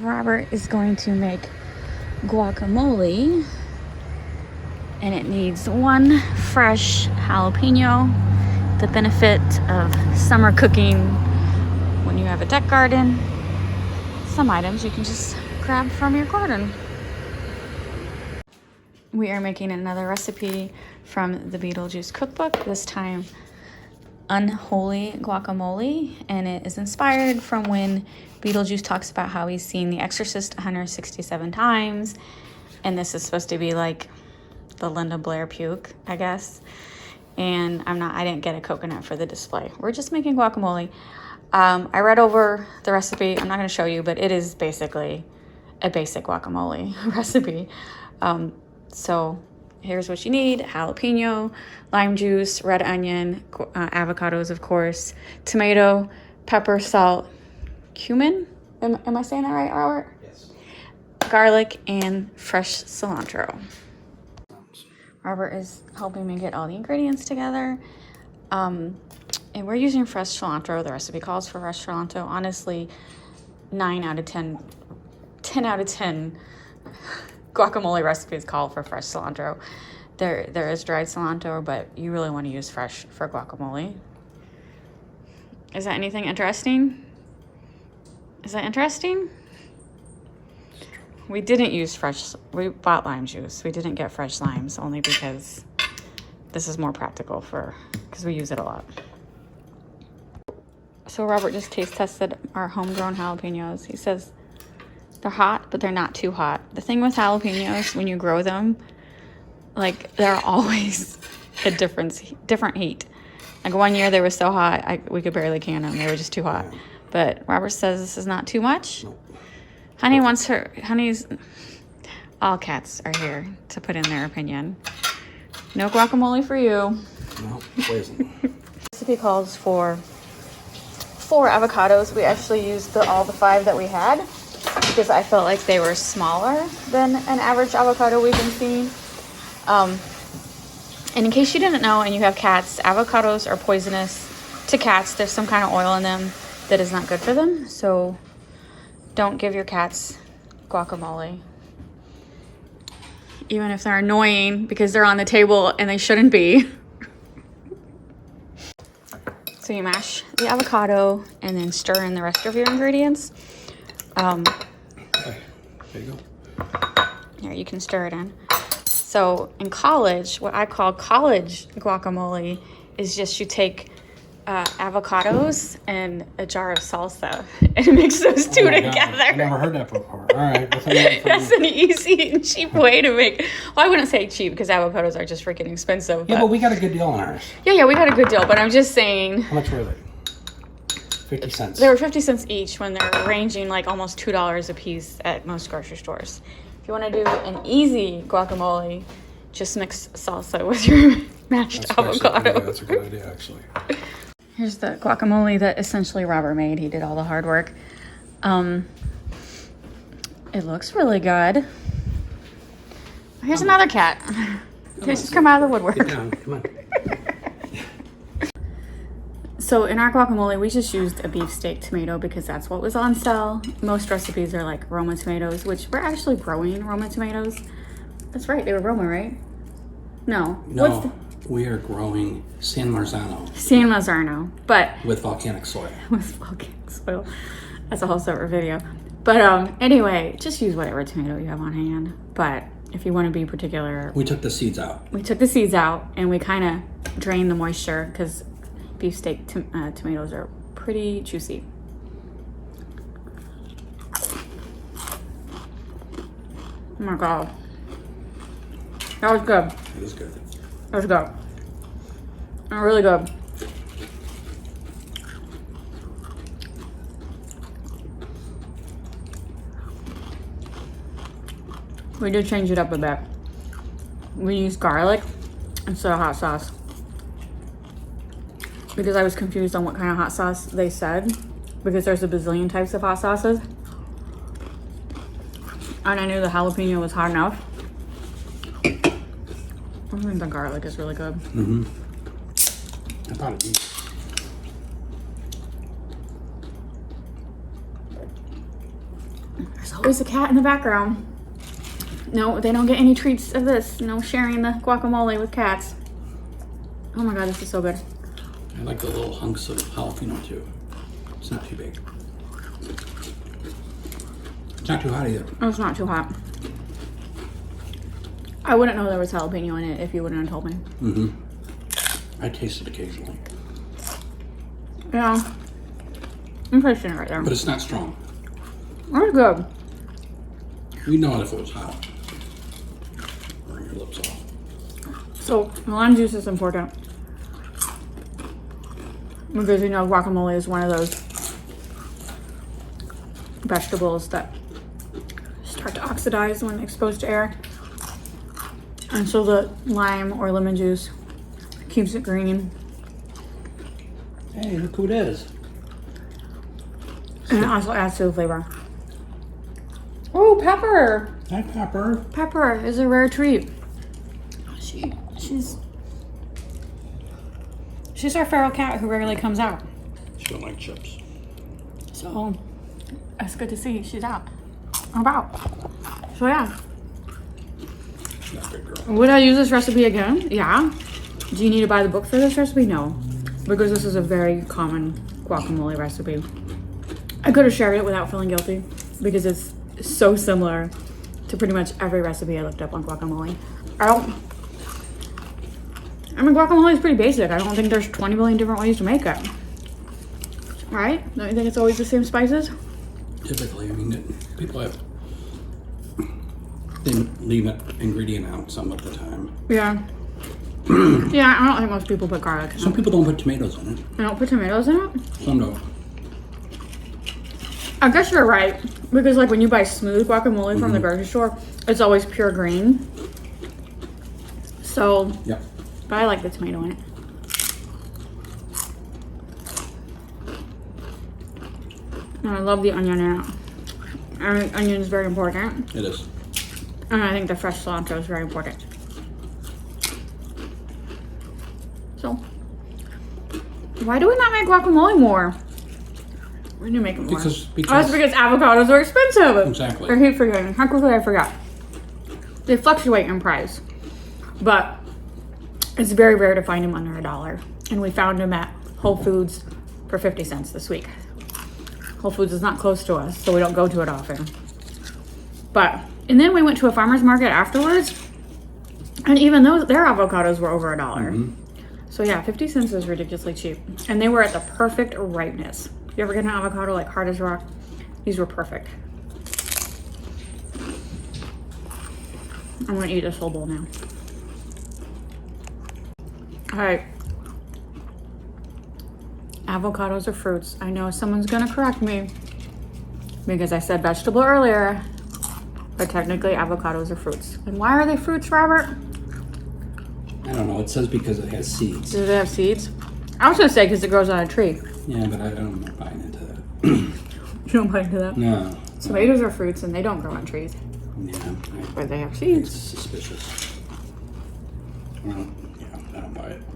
Robert is going to make guacamole, and it needs one fresh jalapeno. The benefit of summer cooking when you have a deck garden, some items you can just grab from your garden. We are making another recipe from the Beetlejuice cookbook, this time unholy guacamole, and it is inspired from when Beetlejuice talks about how he's seen The Exorcist 167 times, and this is supposed to be like the Linda Blair puke, I guess. And I didn't get a coconut for the display. We're just making guacamole. I read over the recipe. I'm not going to show you, but it is basically a basic guacamole recipe. So here's what you need: jalapeno, lime juice, red onion, avocados, of course, tomato, pepper, salt, cumin. Am I saying that right, Robert? Yes. Garlic and fresh cilantro. Robert is helping me get all the ingredients together. And we're using fresh cilantro. The recipe calls for fresh cilantro. Honestly, 10 out of 10 guacamole recipes call for fresh cilantro. There is dried cilantro, but you really want to use fresh for guacamole. Is that anything interesting? Is that interesting? We didn't use we bought lime juice. We didn't get fresh limes only because this is more practical because we use it a lot. So Robert just taste tested our homegrown jalapenos. He says they're hot, but they're not too hot. The thing with jalapenos, when you grow them, like, they're always a different heat. Like, one year they were so hot, we could barely can them. They were just too hot. But Robert says this is not too much. Honey's, all cats are here to put in their opinion. No guacamole for you. No, poison. Recipe calls for 4 avocados. We actually used all the 5 that we had because I felt like they were smaller than an average avocado we've been seeing. And in case you didn't know and you have cats, avocados are poisonous to cats. There's some kind of oil in them that is not good for them. So don't give your cats guacamole. Even if they're annoying because they're on the table and they shouldn't be. So you mash the avocado and then stir in the rest of your ingredients. Okay, there you go. Here, you can stir it in. So in college, what I call college guacamole is just you take avocados and a jar of salsa and mix those two together. God, I never heard that before. All right. That's an easy and cheap way to make. Well, I wouldn't say cheap because avocados are just freaking expensive. Yeah, but we got a good deal on ours. Yeah, we got a good deal. But I'm just saying. How much were they? 50 cents. They were 50 cents each when they're ranging like almost $2 a piece at most grocery stores. If you want to do an easy guacamole, just mix salsa with your mashed avocado. That's a good idea, actually. Here's the guacamole that essentially Robert made. He did all the hard work. It looks really good. Here's another cat. Just come out of the woodwork. Get down, come on. So in our guacamole, we just used a beefsteak tomato because that's what was on sale. Most recipes are like Roma tomatoes, which we're actually growing Roma tomatoes. That's right, they were Roma, right? No. No, we are growing San Marzano. San Marzano, but with volcanic soil. With volcanic soil. That's a whole separate video. But anyway, just use whatever tomato you have on hand. But if you want to be particular, we took the seeds out. We took the seeds out and we kind of drained the moisture because beefsteak tomatoes are pretty juicy. Oh my God. That was good. It was good. That was good. Really good. We did change it up a bit. We used garlic instead of hot sauce because I was confused on what kind of hot sauce they said because there's a bazillion types of hot sauces. And I knew the jalapeno was hot enough. I think the garlic is really good. Mm-hmm. I thought it'd be. There's always a cat in the background. No, they don't get any treats of this. No sharing the guacamole with cats. Oh my god, this is so good. I like the little hunks of jalapeno too. It's not too big. It's not too hot either. It's not too hot. I wouldn't know there was jalapeno in it if you wouldn't have told me. Mm-hmm. I taste it occasionally. Yeah. I'm tasting it right there. But it's not strong. That's good. We'd know it if it was hot. Burn your lips off. So, lime juice is important. Because you know guacamole is one of those vegetables that start to oxidize when exposed to air. And so the lime or lemon juice keeps it green. Hey, look who it is. And it also adds to the flavor. Oh, Pepper! Hi, Pepper. Pepper is a rare treat. She's our feral cat who rarely comes out. She don't like chips. So it's good to see she's out and about. So yeah. She's not a good girl. Would I use this recipe again? Yeah. Do you need to buy the book for this recipe? No. Because this is a very common guacamole recipe. I could have shared it without feeling guilty because it's so similar to pretty much every recipe I looked up on guacamole. I mean, guacamole is pretty basic. I don't think there's 20 billion different ways to make it. Right? Don't you think it's always the same spices? Typically, I mean, people have, they leave that ingredient out some of the time. Yeah. Yeah, I don't think most people put garlic in Some it. people don't put tomatoes in it. They don't put tomatoes in it? Some don't. I guess you're right. Because like when you buy smooth guacamole from the grocery store, it's always pure green. So, Yep. but I like the tomato in it. And I love the onion in it. I mean, onion is very important. It is. And I think the fresh cilantro is very important. So, why do we not make guacamole more? We need to make it more. Because That's because avocados are expensive. Exactly. I keep forgetting. How quickly I forgot. They fluctuate in price. But it's very rare to find them under $1. And we found them at Whole Foods for 50 cents this week. Whole Foods is not close to us, so we don't go to it often. And then we went to a farmer's market afterwards, and even those, their avocados were over $1. So yeah, 50 cents is ridiculously cheap. And they were at the perfect ripeness. You ever get an avocado like hard as rock? These were perfect. I'm gonna eat this whole bowl now. All right. Avocados are fruits. I know someone's gonna correct me because I said vegetable earlier, but technically avocados are fruits. And why are they fruits, Robert? I don't know. It says because it has seeds. Do they have seeds? I was gonna say because it grows on a tree. Yeah, but I'm not buying into that. You don't buy into that? No. Tomatoes are fruits and they don't grow on trees. Yeah. But they have It's seeds. suspicious. Well,